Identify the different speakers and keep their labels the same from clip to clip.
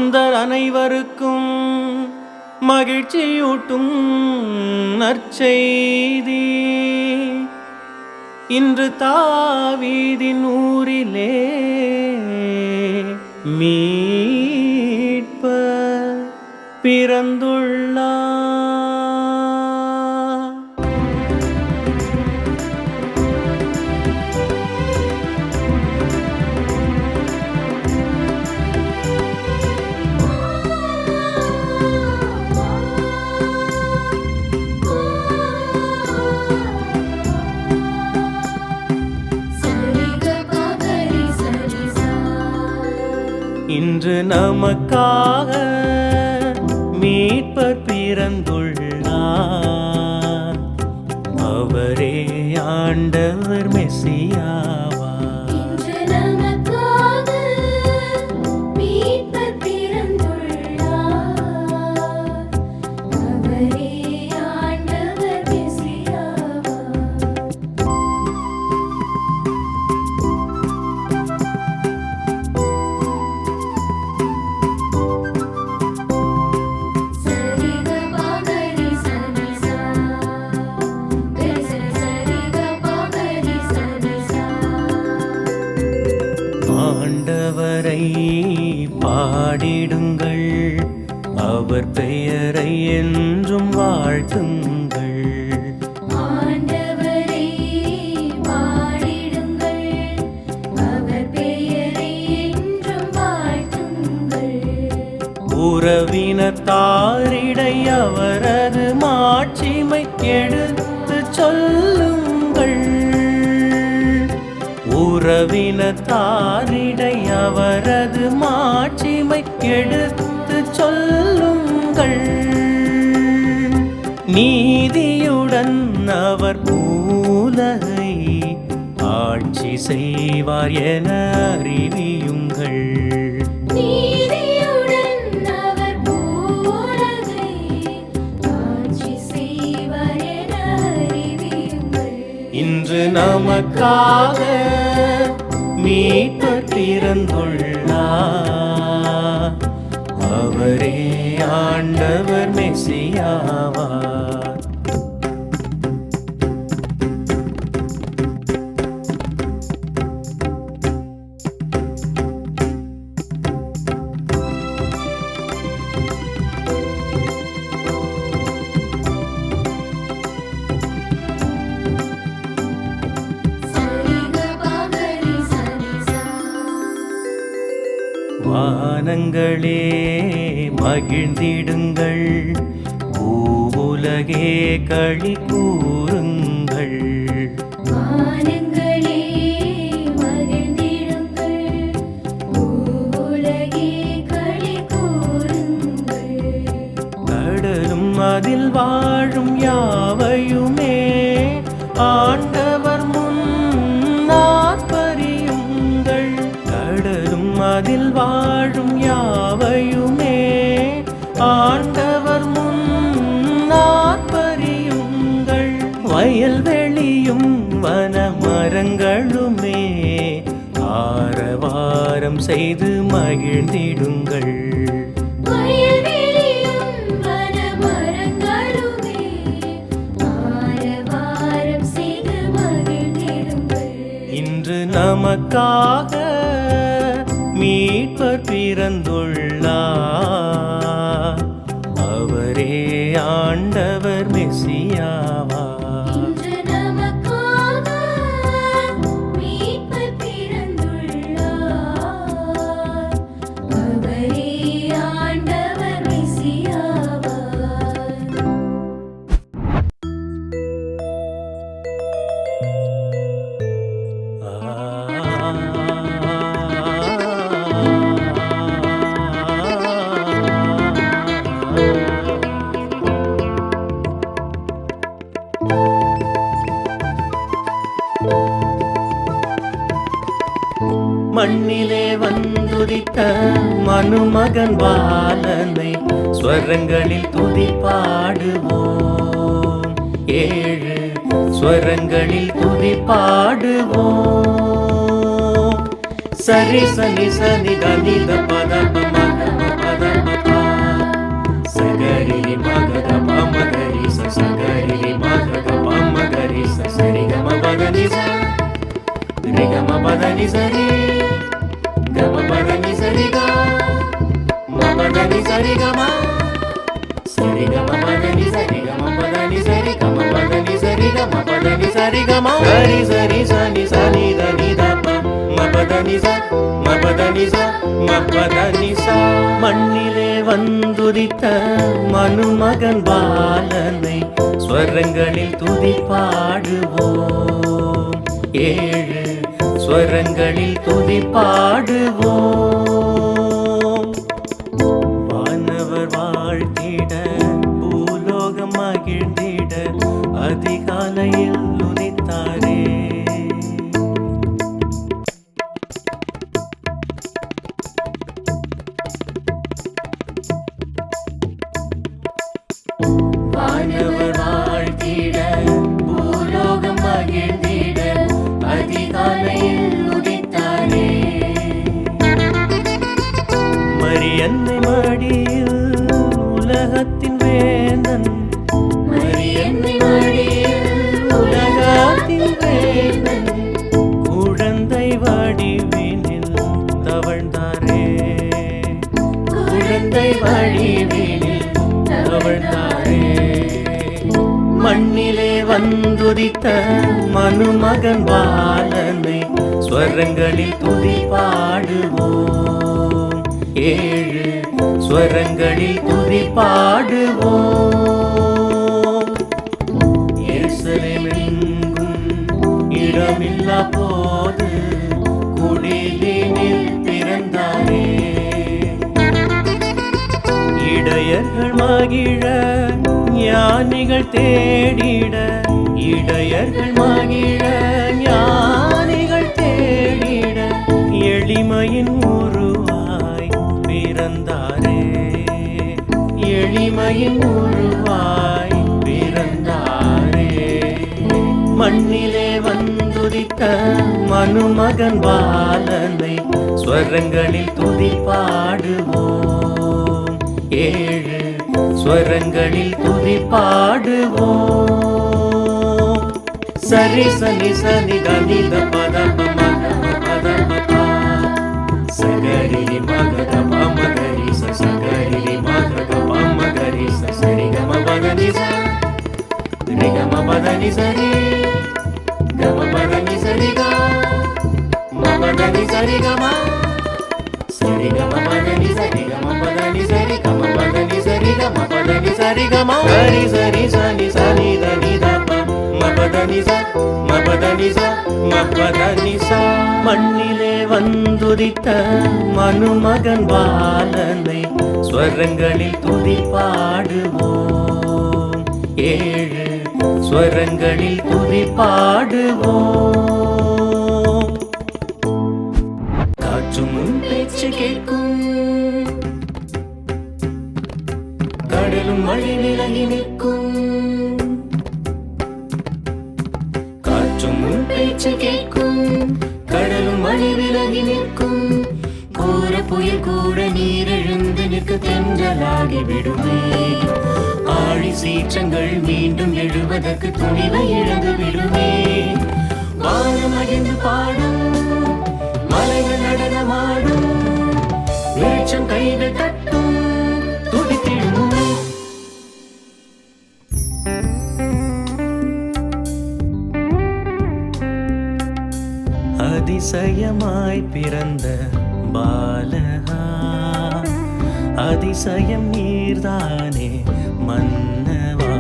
Speaker 1: மாந்தர் அனைவருக்கும் மகிழ்ச்சியூட்டும் நற்செய்தி. இன்று தாவீதின் ஊரிலே மீட்பர் பிறந்துள்ளார். இன்று நமக்காக மீட்பர் பிறந்துள்ளார். அவரே ஆண்டவர் மெசியாவார்.
Speaker 2: இன்று நமக்காக மீட்பர் பிறந்துள்ளார். அவரே ஆண்டவர் மெசியாவார்.
Speaker 1: ஆண்டவரை பாடிடுங்கள், அவர் பெயரை என்றும் வாழ்த்துங்கள்.
Speaker 2: ஆண்டவரை பாடிடுங்கள், அவர் பெயரை என்றும் வாழ்த்துங்கள்.
Speaker 1: உறவினத்தாரிடை அவரது மாட்சிமை எடுத்து சொல்லுங்கள். உறவினத்தாரிடை அவரது மாட்சிமை எடுத்து சொல்லுங்கள். நீதியுடன் அவர் உலகை ஆட்சி செய்வார் என அறிவியுங்கள்.
Speaker 2: நீதியுடன் அவர் உலகை ஆட்சி செய்வார் என அறிவியுங்கள்.
Speaker 1: இன்று நமக்காக மீட்பர் பிறந்துள்ளார். அவரே ஆண்டவர் மெசியாவார். வானங்களே மகிழ்ந்திடுங்கள், பூவுலகே களி கூறுங்கள்.
Speaker 2: வானங்களே மகிழ்ந்திடுங்கள், பூவுலகே களி கூறுங்கள்.
Speaker 1: கடலும் அதில் வாழும் யாவையுமே ஆண்டவர் முன் ஆர்ப்பரியுங்கள். கடலும் அதில் வாழும் யாவையுமே ஆண்டவர் முன் ஆர்ப்பரியுங்கள். வயல்வெளியும் வனமரங்களுமே ஆரவாரம் செய்து மகிழ்ந்திடுங்கள்.
Speaker 2: வயல்வெளியும் வனமரங்களுமே ஆரவாரம் செய்து மகிழ்ந்திடுங்கள்.
Speaker 1: இன்று நமக்காக மீட்பர் பிறந்துள்ளார். அவரே ஆண்டவர் மெசியாவார்.
Speaker 2: இன்று நமக்காக மீட்பர் பிறந்துள்ளார். அவரே ஆண்டவர் மெசியாவார்.
Speaker 1: மண்ணிலே வந்துதித்த மனுமகன் பாலனை ஸ்வரங்களில் துதி பாடுவோம். 7 ஸ்வரங்களில் துதி பாடுவோம். சரி சனி சனி தனி த பத ப மக பத ni sari gama pada ni sari ga ma pada ni sari gama sari gama pada ni sari gama pada ni sari gama pada ni sari gama pada ni sari gama sari sari sani sani da ni da pa ma pada ni sa ma pada ni sa ma pada ni sa மண்ணிலே வந்துதித்த மனுமகன் பாலனை ஸ்வரங்களில் துதி பாடுவோம் ஏழு ஸ்வரங்களில் துதி பாடுவோம் வானவர் வாழ்த்திட பூலோகம் மகிழ்ந்திட அதிகாலையில் உதித்தாரே வானவர் வாழ்த்திட பூலோகம் மகிழ்ந்திட அதிகாலையில் உதித்தாரே மரியன்னை மடியில் உலகத்தின் வேந்தன் மரியன்னை மடியில் உலகத்தின் வேந்தன் குழந்தை வடிவினில் தவழ்ந்தாரே குழந்தை வடிவினில் தவழ்ந்தாரே மண்ணிலே வந்துதித்த மனுமகன் பாலனை ஸ்வரங்களில் துதி பாடுவோம் ஏழு ஸ்வரங்களில் துதி பாடுவோம் எருசலேமெங்கும் இடமில்லா போது குடிலினில் பிறந்தாரே இடையர்கள் மகிழ ஞானிகள் தேடிட இடையர்கள் மகிழ ஞானிகள் தேடிட எளிமையின் உருவாய் பிறந்தாரே எளிமையின் உருவாய் பிறந்தாரே மண்ணிலே வந்துதித்த மனுமகன் பாலனை ஸ்வரங்களில் துதி பாடுவோம் ஏழு ஸ்வரங்களில் துதி பாடுவோம் சரி சனி சனி தனி த பத மக பத பா சகரி மக மகரி சகரி மக மகரி சரி கம பத நி சரி கம பத நி சரி கம பத நி சரி க ம பத நி சரி கம சரி கம பத நி சரி கம பத நி சரி கம பத நி சரி கம பத நி சரி கம சரி சரி சனி சனி த நி த ப ம பத நி ச ம பத நி ச ம பத நி ச மண்ணிலே வந்துதித்த மனுமகன் பாலனை ஸ்வரங்களில் துதி பாடுவோம் ஏழு ஸ்வரங்களில் துதி பாடுவோம் காற்றும் உன் பேச்சு கேட்கும் கடலும் வழி விலகி நிற்கும் காற்றும் உன் பேச்சு கேட்கும் கடலும் வழி விலகி நிற்கும் கோர புயல் கூட நீர் எழுந்து நிற்க தென்றலாகி விடுமே ஆழி சீற்றங்கள் மீண்டும் எழுவதற்கு துணிவை இழந்து விடுமே வானம் அகிர்ந்து பாடும் மலைகள் நடனமாடும் வெளிச்சம் கைகள் தட்டும் துடித்திடும் அதிசயமாய் பிறந்த பாலகா அதிசயம் நீர்தானே மன்னவா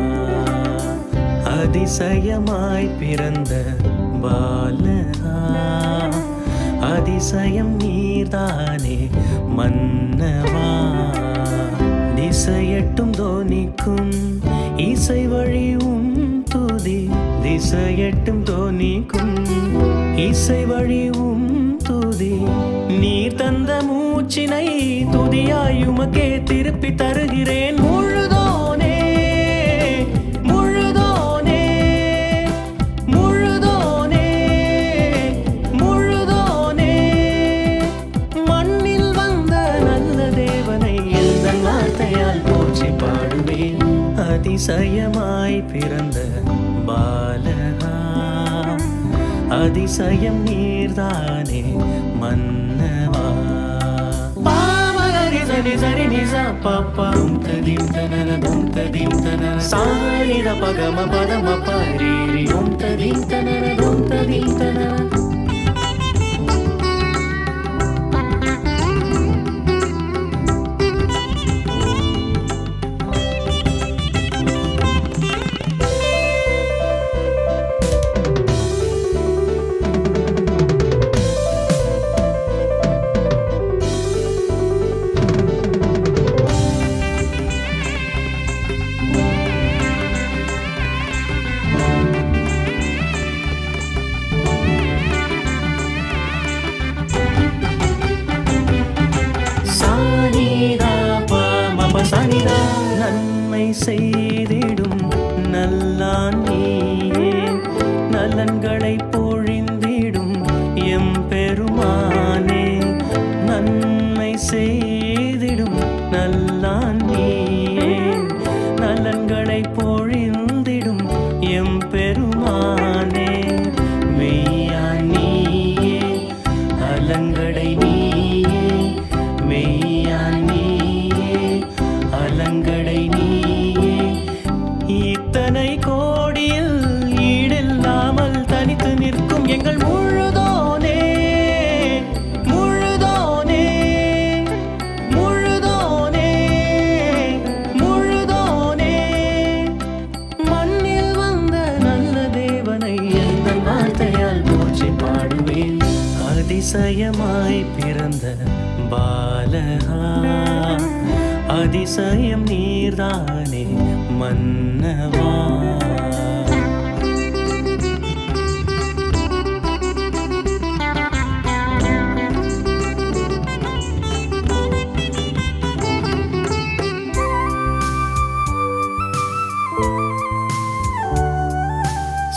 Speaker 1: அதிசயமாய் பிறந்த பாலகா அதிசயம் நீர்தானே மன்னவா திசையட்டும் தோனிக்கும் இசை வழியும் துதி திசையட்டும் தோனிக்கும் இசை வழியும் துதி நீர் தந்த மூச்சினை துதியாய் உமக்கே திருப்பி தருகிறேன் முழுதோனே முழுதோனே முழுதோனே முழுதோனே மண்ணில் வந்த நல்ல தேவனை எந்தன் வார்த்தையால் போற்றி பாடுவேன் அதிசயமாய் பிறந்த பாலகா அதிசயம் நீர்தானே மன்னவா. பாமகரி சரி சரி நிசா பாப்பா ததிம் தனன தும் ததிம் தனன சாரித பகம பதம பரீரி தும் ததிம் தனன தும் ததிம் தனன. சனிதா நன்மை செய்திடும் நல்லான் நீயே, நலன்களை பொழிந்திடும் எம் பெருமானே. நன்மை செய்திடும் நல்லான் நீயே, நலன்களை பொழிந்திடும் எம் பெருமானே. மெய்யா நீயே அலங்கடை நீயே, மெய்யா அலங்கடை நீயே. இத்தனை கோடியில் ஈடில்லாமல் தனித்து நிற்கும் எங்கள் முழுதோனே, முழுதோனே, முழுதோனே, முழுதோனே. மண்ணில் வந்த நல்ல தேவனை எந்த வார்த்தையால் போற்றி பாடுவேன். அதிசயமாய் பிறந்த பாலகா, அதிசயம் நீர்தானே மன்னவா.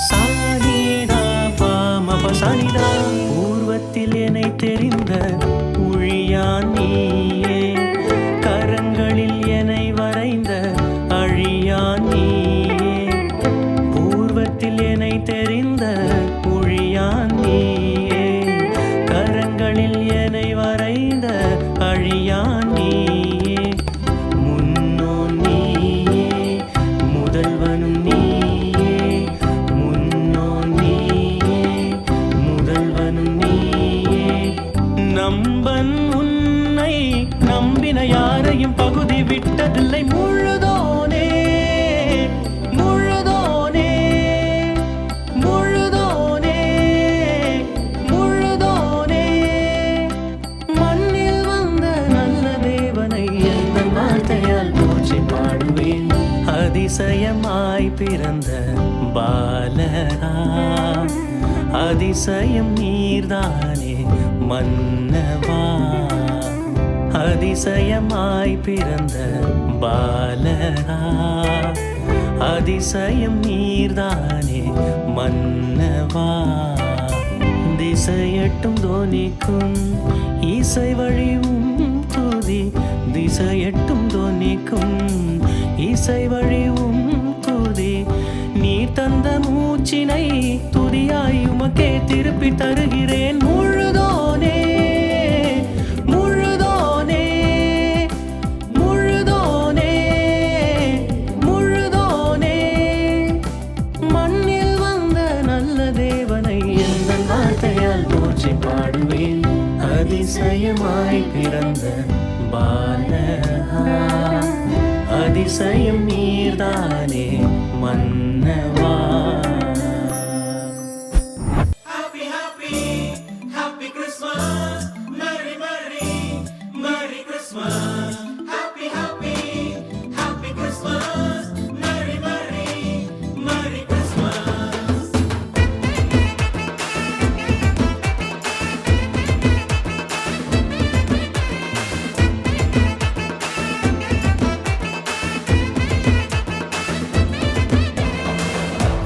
Speaker 1: சானிதா பாமப சனிதா பூர்வத்தில் என்னை தெரிந்த உழியான் நீயே, கரங்களில் என்னை வரைந்த அழியான் நீயே. பூர்வத்தில் என்னை தெரிந்த உழியான் நீயே, கரங்களில் என்னை வரைந்த அழியான் நீயே. முன்னோன் நீயே முதல்வனும் நீயே, முன்னோன் நீயே முதல்வனும் நீயே. நம்பன் உன்னை நம்பின யாரையும் பகுதி விட்டதில்லை. முழுதோனே, முழுதோனே, முழுதோனே, முழுதோனே. மண்ணில் வந்த நல்ல தேவனை எந்த வார்த்தையால் போற்றி பாடுவேன். அதிசயமாய் பிறந்த பாலகா, அதிசயம் நீர்தானே மன்னவா. அதிசயமாய் பிறந்த பாலகா, அதிசயம் நீர்தானே மன்னவா. திசையட்டும் தோனிக்கும் இசை வழியும் துதி, திசையட்டும் தோனிக்கும் இசை வழியும் துதி. நீ தந்த மூச்சினை துதியாய் உமக்கே திருப்பி தருகிறேன். முழுதோனே, முழுதோனே, முழுதோனே, முழுதோனே. மண்ணில் வந்த நல்ல தேவனை எந்த வார்த்தையால் போற்றி பாடுவேன். அதிசயமாய் பிறந்த பாலகா, அதிசயம் நீர்தானே மன்னவா.
Speaker 3: Happy, happy, happy Christmas. Merry, merry, merry Christmas. Happy, happy, happy Christmas. Merry, merry, merry Christmas.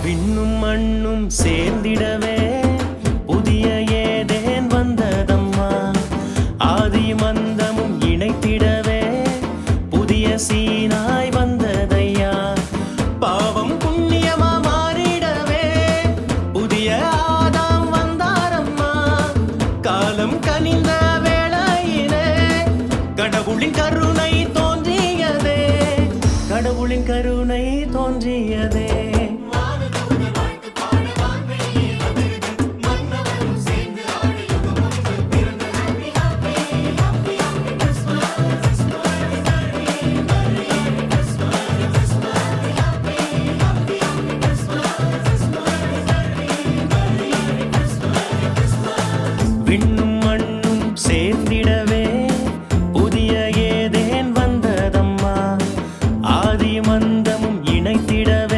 Speaker 1: விண்ணும் மண்ணும் சேர்ந்திடவே புதிய ஏதேன் வந்ததம்மா. ஆதியும் அந்தமும் இணைத்திடவே புதிய சீனாய் வந்ததையா. பாவம் புண்ணியமா மாறிடவே புதிய ஆதாம் கடவுளின் கருணை தோன்றியதே, கடவுளின் கருணை தோன்றியதே. விண்ணும் மண்ணும் சேர்ந்திடவே புதிய ஏதேன் வந்ததம்மா, ஆதி மந்தமும் இணைத்திடவே